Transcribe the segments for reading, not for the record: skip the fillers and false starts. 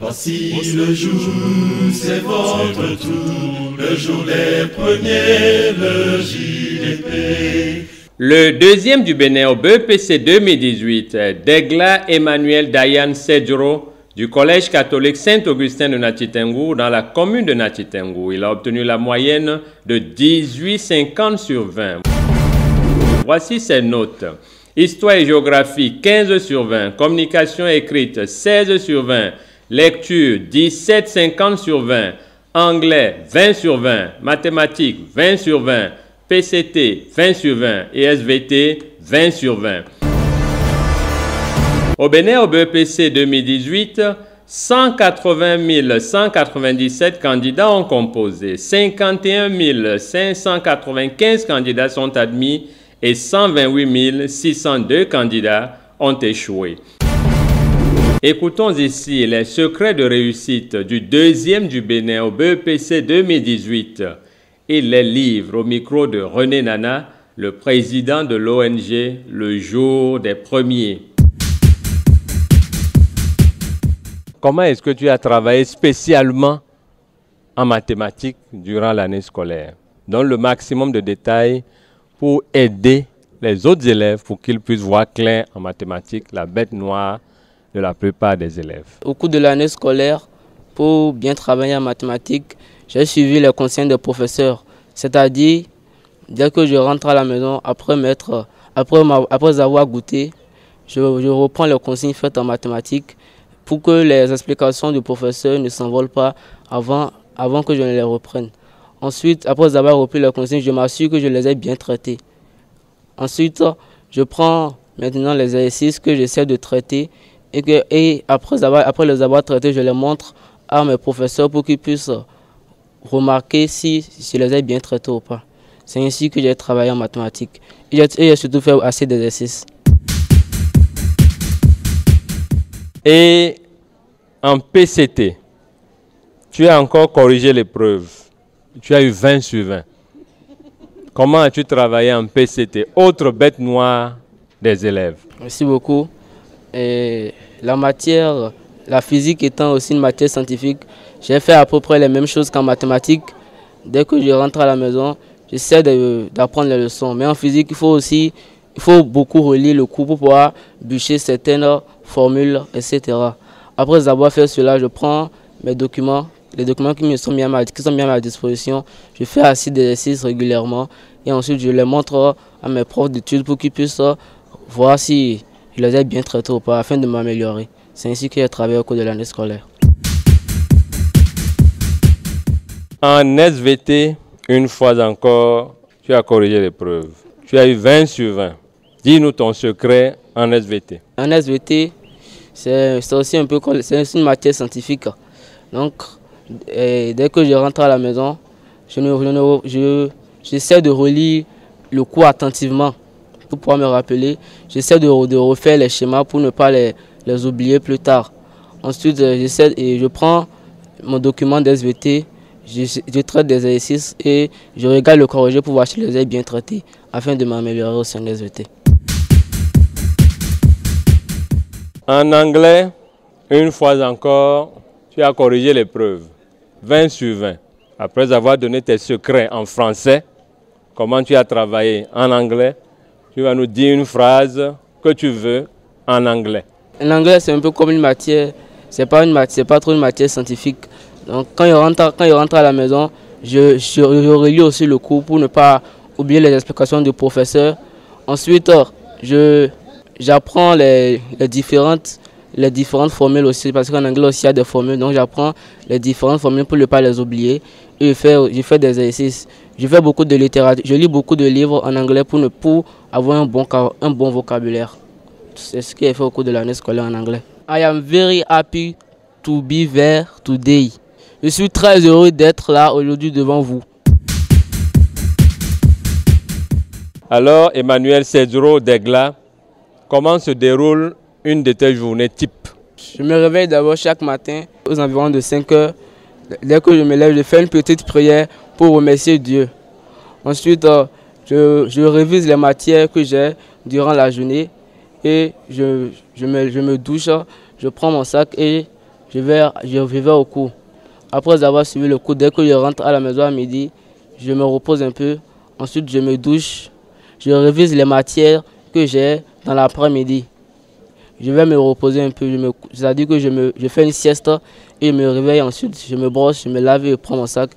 Voici le jour, c'est votre tour, le jour des premiers, le JDP. Le deuxième du Bénin au BEPC 2018, Degla Emmanuel Dayan Sedjuro, du Collège catholique Saint-Augustin de Natchitengou dans la commune de Natchitengou. Il a obtenu la moyenne de 18,50 sur 20. Voici ses notes. Histoire et géographie 15 sur 20, communication écrite 16 sur 20, lecture 17,50 sur 20, anglais 20 sur 20, mathématiques 20 sur 20, PCT 20 sur 20 et SVT 20 sur 20. Au Bénin, au BEPC 2018, 180 197 candidats ont composé, 51 595 candidats sont admis et 128 602 candidats ont échoué. Écoutons ici les secrets de réussite du deuxième du Bénin au BEPC 2018 et les livres au micro de René Nana, le président de l'ONG Le Jour des Premiers. Comment est-ce que tu as travaillé spécialement en mathématiques durant l'année scolaire? Donne le maximum de détails pour aider les autres élèves pour qu'ils puissent voir clair en mathématiques, la bête noire de la plupart des élèves. Au cours de l'année scolaire, pour bien travailler en mathématiques, j'ai suivi les conseils des professeurs. C'est-à-dire, dès que je rentre à la maison, après avoir goûté, je reprends les consignes faites en mathématiques pour que les explications du professeur ne s'envolent pas avant que je ne les reprenne. Ensuite, après avoir repris les consignes, je m'assure que je les ai bien traitées. Ensuite, je prends maintenant les exercices que j'essaie de traiter et après les avoir traités, je les montre à mes professeurs pour qu'ils puissent remarquer si je les ai bien traités ou pas. C'est ainsi que j'ai travaillé en mathématiques. Et j'ai surtout fait assez d'exercices. Et en PCT, tu as encore corrigé l'épreuve. Tu as eu 20 sur 20. Comment as-tu travaillé en PCT, autre bête noire des élèves? Merci beaucoup. Et la physique étant aussi une matière scientifique, j'ai fait à peu près les mêmes choses qu'en mathématiques. Dès que je rentre à la maison, j'essaie d'apprendre les leçons. Mais en physique, il faut beaucoup relire le cours pour pouvoir bûcher certaines formules, etc. Après avoir fait cela, je prends mes documents, les documents qui sont bien à ma disposition. Je fais assez d'exercices régulièrement et ensuite je les montre à mes profs d'études pour qu'ils puissent voir si je les ai bien traités ou pas afin de m'améliorer. C'est ainsi que j'ai travaillé au cours de l'année scolaire. En SVT, une fois encore, tu as corrigé l'épreuve. Tu as eu 20 sur 20. Dis-nous ton secret en SVT. En SVT, c'est aussi un peu comme c'est une matière scientifique. Donc, dès que je rentre à la maison, j'essaie de relire le cours attentivement pour pouvoir me rappeler. J'essaie de refaire les schémas pour ne pas les oublier plus tard. Ensuite, je prends mon document d'SVT, je traite des exercices et je regarde le corrigé pour voir si je les ai bien traités afin de m'améliorer au sein de SVT. En anglais, une fois encore, tu as corrigé l'épreuve. 20 sur 20. Après avoir donné tes secrets en français, comment tu as travaillé en anglais, tu vas nous dire une phrase que tu veux en anglais. En anglais, c'est un peu comme une matière, c'est pas trop une matière scientifique. Donc quand je rentre à la maison, je relis aussi le cours pour ne pas oublier les explications du professeur. Ensuite, j'apprends les différentes formules aussi, parce qu'en anglais aussi il y a des formules, donc j'apprends les différentes formules pour ne pas les oublier. Et je fais des exercices. Je fais beaucoup de littérature, je lis beaucoup de livres en anglais pour avoir un bon vocabulaire. C'est ce qui est fait au cours de l'année scolaire en anglais. I am very happy to be there today. Je suis très heureux d'être là aujourd'hui devant vous. Alors, Emmanuel Sedjuro Degla, comment se déroule une de tes journées type? Je me réveille d'abord chaque matin aux environs de 5 heures. Dès que je me lève, je fais une petite prière pour remercier Dieu. Ensuite, je révise les matières que j'ai durant la journée et je me douche, je prends mon sac et je vais au cours. Après avoir suivi le cours, dès que je rentre à la maison à midi, je me repose un peu. Ensuite, je me douche. Je révise les matières que j'ai dans l'après-midi. Je vais me reposer un peu. C'est-à-dire que je fais une sieste et je me réveille. Ensuite, je me brosse, je me lave et je prends mon sac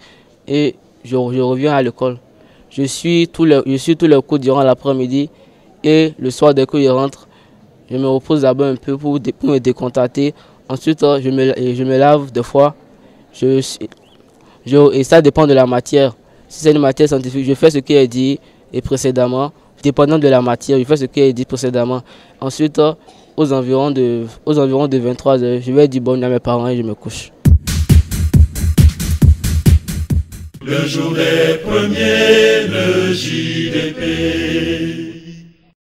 et je reviens à l'école. Je suis tous les cours durant l'après-midi et le soir, dès que je rentre, je me repose d'abord un peu pour me décontracter. Ensuite, je me lave deux fois. Et ça dépend de la matière. Si c'est une matière scientifique, je fais ce qui est dit précédemment. Dépendant de la matière, je fais ce qui est dit précédemment. Ensuite, aux environs de 23 h, je vais dire bonne nuit à mes parents et je me couche. Le jour des premiers, le JDP.